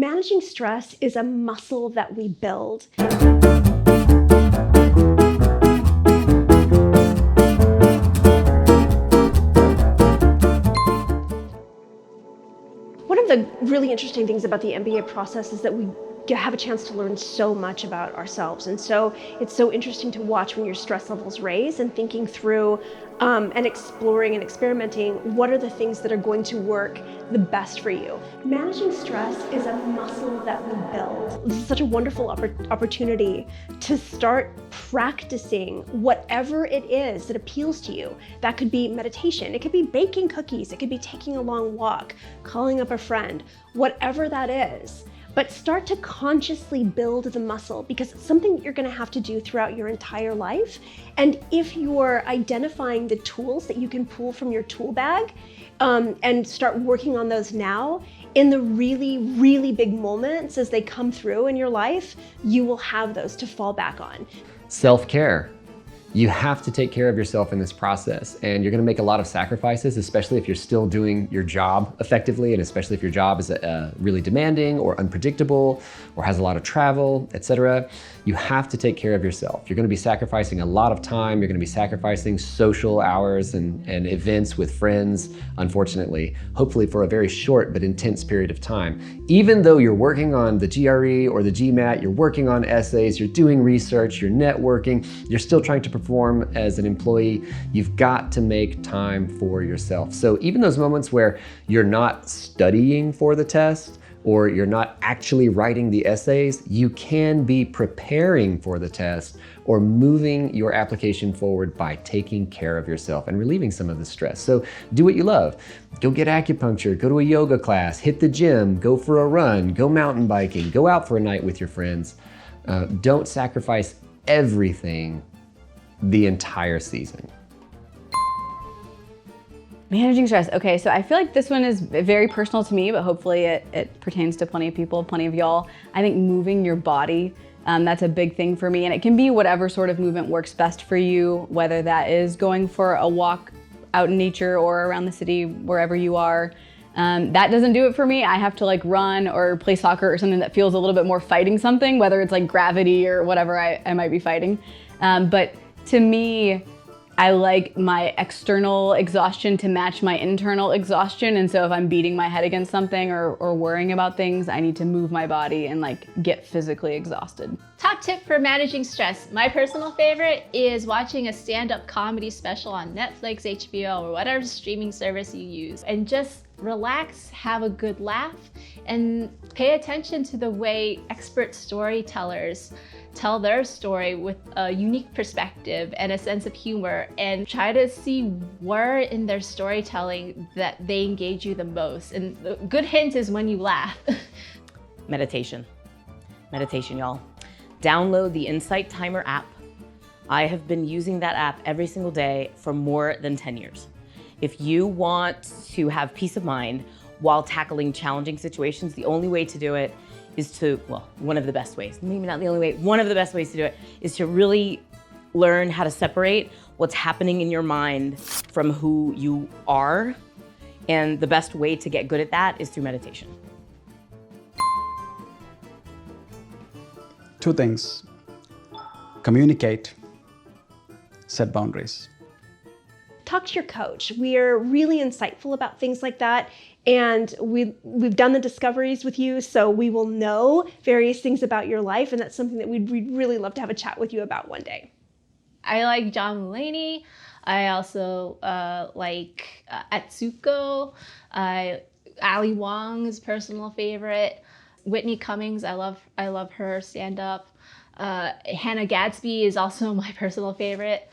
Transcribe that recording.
Managing stress is a muscle that we build. One of the really interesting things about the MBA process is that we have a chance to learn so much about ourselves. And so it's so interesting to watch when your stress levels raise and thinking through and exploring and experimenting what are the things that are going to work the best for you. Managing stress is a muscle that we build. This is such a wonderful opportunity to start practicing whatever it is that appeals to you. That could be meditation, it could be baking cookies, it could be taking a long walk, calling up a friend, whatever that is. But start to consciously build the muscle because it's something that you're gonna have to do throughout your entire life. And if you're identifying the tools that you can pull from your tool bag and start working on those now, in the really, really big moments as they come through in your life, you will have those to fall back on. Self-care. You have to take care of yourself in this process, and you're gonna make a lot of sacrifices, especially if you're still doing your job effectively, and especially if your job is really demanding or unpredictable or has a lot of travel, etc. You have to take care of yourself. You're gonna be sacrificing a lot of time. You're gonna be sacrificing social hours and events with friends, unfortunately, hopefully for a very short but intense period of time. Even though you're working on the GRE or the GMAT, you're working on essays, you're doing research, you're networking, you're still trying to perform as an employee, you've got to make time for yourself. So even those moments where you're not studying for the test or you're not actually writing the essays, you can be preparing for the test or moving your application forward by taking care of yourself and relieving some of the stress. So do what you love. Go get acupuncture, go to a yoga class, hit the gym, go for a run, go mountain biking, go out for a night with your friends. Don't sacrifice everything the entire season. Managing stress. Okay, so I feel like this one is very personal to me, but hopefully it pertains to plenty of people, plenty of y'all. I think moving your body, that's a big thing for me, and it can be whatever sort of movement works best for you, whether that is going for a walk out in nature or around the city, wherever you are. That doesn't do it for me. I have to like run or play soccer or something that feels a little bit more fighting something, whether it's like gravity or whatever I might be fighting. But to me, I like my external exhaustion to match my internal exhaustion. And so if I'm beating my head against something or worrying about things, I need to move my body and like get physically exhausted. Top tip for managing stress. My personal favorite is watching a stand-up comedy special on Netflix, HBO, or whatever streaming service you use, and just relax, have a good laugh, and pay attention to the way expert storytellers tell their story with a unique perspective and a sense of humor, and try to see where in their storytelling that they engage you the most. And the good hint is when you laugh. Meditation. Meditation, y'all. Download the Insight Timer app. I have been using that app every single day for more than 10 years. If you want to have peace of mind while tackling challenging situations, the only way to do it is to, well, one of the best ways, maybe not the only way, one of the best ways to do it is to really learn how to separate what's happening in your mind from who you are. And the best way to get good at that is through meditation. Two things: communicate, set boundaries. Talk to your coach. We're really insightful about things like that. And we've done the discoveries with you, so we will know various things about your life, and that's something that we'd really love to have a chat with you about one day. I like John Mulaney. I also like Atsuko. Ali Wong is a personal favorite. Whitney Cummings, I love her stand-up. Hannah Gadsby is also my personal favorite.